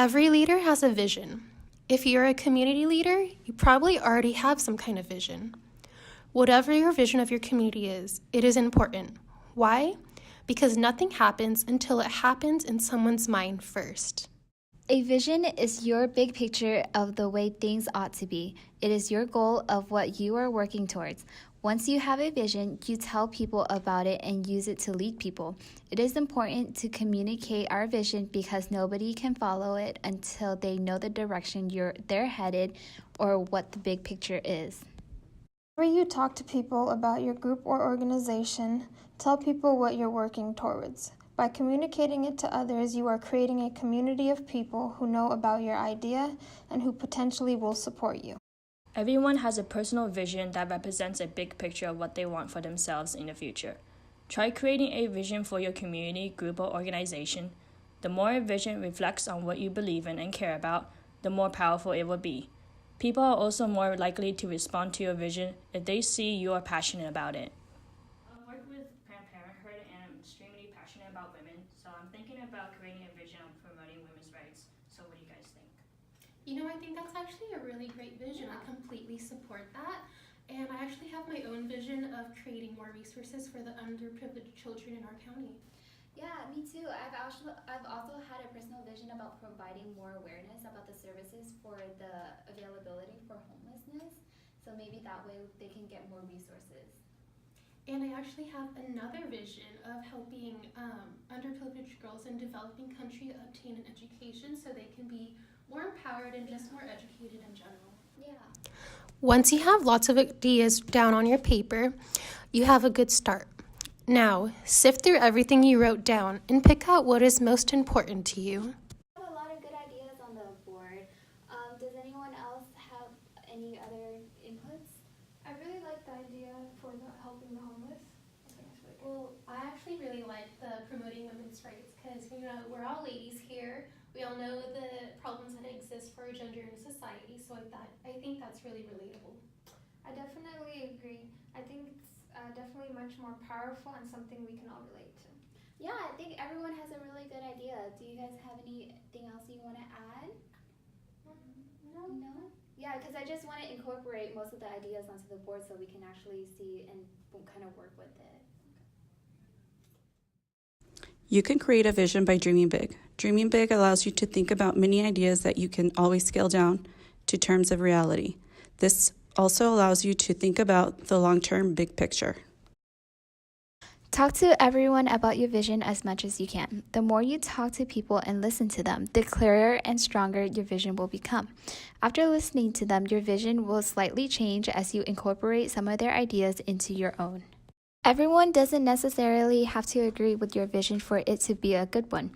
Every leader has a vision. If you're a community leader, you probably already have some kind of vision. Whatever your vision of your community is, it is important. Why? Because nothing happens until it happens in someone's mind first. A vision is your big picture of the way things ought to be. It is your goal of what you are working towards. Once you have a vision, you tell people about it and use it to lead people. It is important to communicate our vision because nobody can follow it until they know the direction they're headed or what the big picture is. Whenever you talk to people about your group or organization, tell people what you're working towards. By communicating it to others, you are creating a community of people who know about your idea and who potentially will support you. Everyone has a personal vision that represents a big picture of what they want for themselves in the future. Try creating a vision for your community, group, or organization. The more a vision reflects on what you believe in and care about, the more powerful it will be. People are also more likely to respond to your vision if they see you are passionate about it. I've worked with Planned Parenthood and I'm extremely passionate about women, so I'm thinking about creating a vision of promoting women's rights. So what do you guys think? You know, I think that's actually a really great vision. I completely support that. And I actually have my own vision of creating more resources for the underprivileged children in our county. Yeah, me too. I've also had a personal vision about providing more awareness about the services for the availability for homelessness. So maybe that way they can get more resources. And I actually have another vision of helping underprivileged girls in developing country obtain an education so they can be more empowered and just more educated in general. Yeah. Once you have lots of ideas down on your paper, you have a good start. Now, sift through everything you wrote down and pick out what is most important to you. I have a lot of good ideas on the board. Does anyone else have any other inputs? I really like the idea for helping the homeless. I think it's really good. Well, I actually really like the promoting women's rights because, you know, we're all ladies here. We all know the problems that exist for gender in society, so I think that's really relatable. I definitely agree. I think it's definitely much more powerful and something we can all relate to. Yeah, I think everyone has a really good idea. Do you guys have anything else you want to add? No? Yeah, because I just want to incorporate most of the ideas onto the board so we can actually see and kind of work with it. You can create a vision by dreaming big. Dreaming big allows you to think about many ideas that you can always scale down to terms of reality. This also allows you to think about the long-term big picture. Talk to everyone about your vision as much as you can. The more you talk to people and listen to them, the clearer and stronger your vision will become. After listening to them, your vision will slightly change as you incorporate some of their ideas into your own. Everyone doesn't necessarily have to agree with your vision for it to be a good one.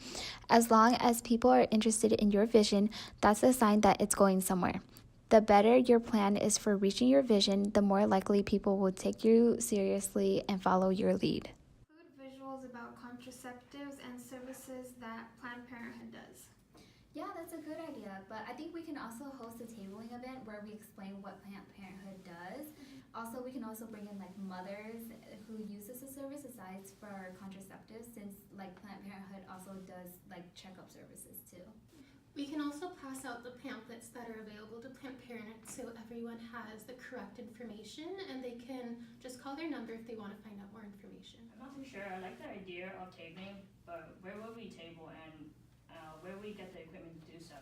As long as people are interested in your vision, that's a sign that it's going somewhere. The better your plan is for reaching your vision, the more likely people will take you seriously and follow your lead. Include visuals about contraceptives and services that Planned Parenthood does. Yeah, that's a good idea, but I think we can also host a tabling event where we explain what Planned Parenthood does. Also, we can also bring in like mothers who use this as service besides for contraceptives, since like Planned Parenthood also does like checkup services too. We can also pass out the pamphlets that are available to Planned Parenthood so everyone has the correct information and they can just call their number if they want to find out more information. I'm not too sure. I like the idea of tabling, but where will we table and where will we get the equipment to do so?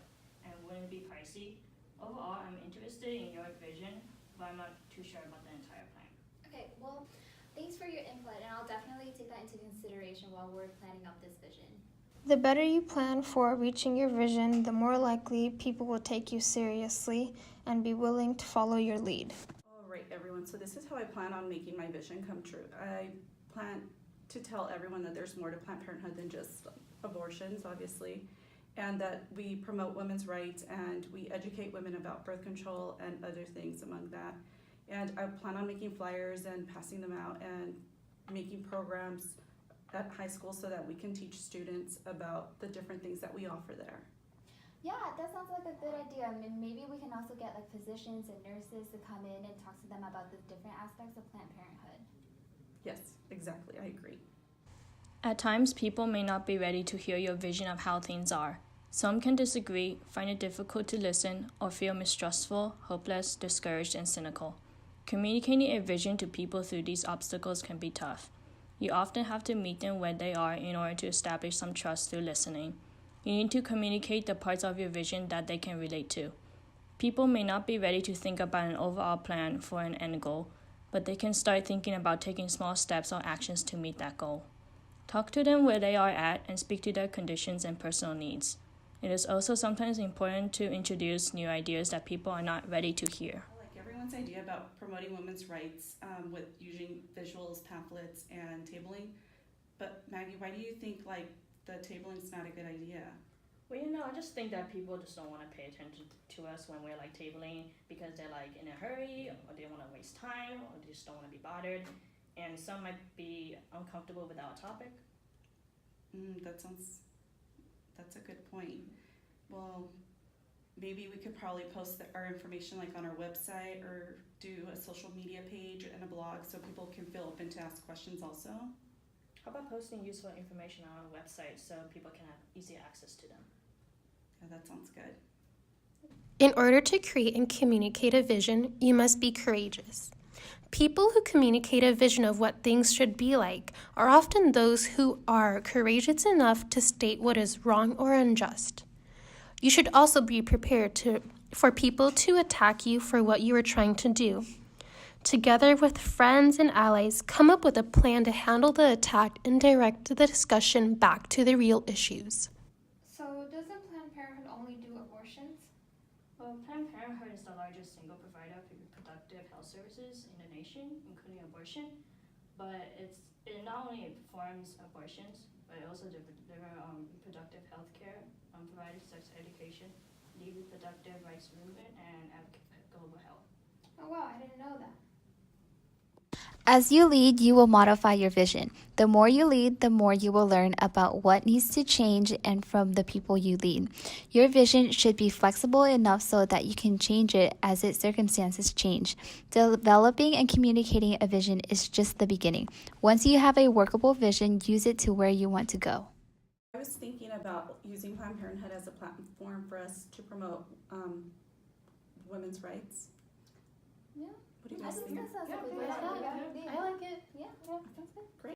And wouldn't it be pricey? Overall, I'm interested in your vision, but I'm not too sure about the entire plan. Okay, well, thanks for your input, and I'll definitely take that into consideration while we're planning out this vision. The better you plan for reaching your vision, the more likely people will take you seriously and be willing to follow your lead. All right, everyone. So this is how I plan on making my vision come true. I plan to tell everyone that there's more to Planned Parenthood than just abortions, obviously, and that we promote women's rights and we educate women about birth control and other things among that. And I plan on making flyers and passing them out and making programs at high school so that we can teach students about the different things that we offer there. Yeah, that sounds like a good idea. I mean, maybe we can also get like physicians and nurses to come in and talk to them about the different aspects of Planned Parenthood. Yes, exactly. I agree. At times, people may not be ready to hear your vision of how things are. Some can disagree, find it difficult to listen, or feel mistrustful, hopeless, discouraged, and cynical. Communicating a vision to people through these obstacles can be tough. You often have to meet them where they are in order to establish some trust through listening. You need to communicate the parts of your vision that they can relate to. People may not be ready to think about an overall plan for an end goal, but they can start thinking about taking small steps or actions to meet that goal. Talk to them where they are at and speak to their conditions and personal needs. It is also sometimes important to introduce new ideas that people are not ready to hear. I like everyone's idea about promoting women's rights with using visuals, pamphlets, and tabling. But Maggie, why do you think the tabling's not a good idea? Well, I just think that people just don't want to pay attention to us when we're tabling because they're in a hurry or they want to waste time or they just don't want to be bothered. And some might be uncomfortable with our topic. That's a good point. Well, maybe we could probably post our information on our website or do a social media page and a blog so people can feel open to ask questions also. How about posting useful information on our website so people can have easy access to them? Yeah, that sounds good. In order to create and communicate a vision, you must be courageous. People who communicate a vision of what things should be like are often those who are courageous enough to state what is wrong or unjust. You should also be prepared for people to attack you for what you are trying to do. Together with friends and allies, come up with a plan to handle the attack and direct the discussion back to the real issues. So, doesn't Planned Parenthood only do abortions? Well, Planned Parenthood is the largest single provider of reproductive health services in the nation, including abortion. But it not only performs abortions, but it also delivers reproductive health care, provides sex education, the reproductive rights movement, and advocate for global health. Oh wow, I didn't know that. As you lead, you will modify your vision. The more you lead, the more you will learn about what needs to change and from the people you lead. Your vision should be flexible enough so that you can change it as its circumstances change. Developing and communicating a vision is just the beginning. Once you have a workable vision, use it to where you want to go. I was thinking about using Planned Parenthood as a platform for us to promote women's rights. Yeah. What do you guys think? that sounds like a good Yeah, idea. I like it. Yeah, sounds good. Great.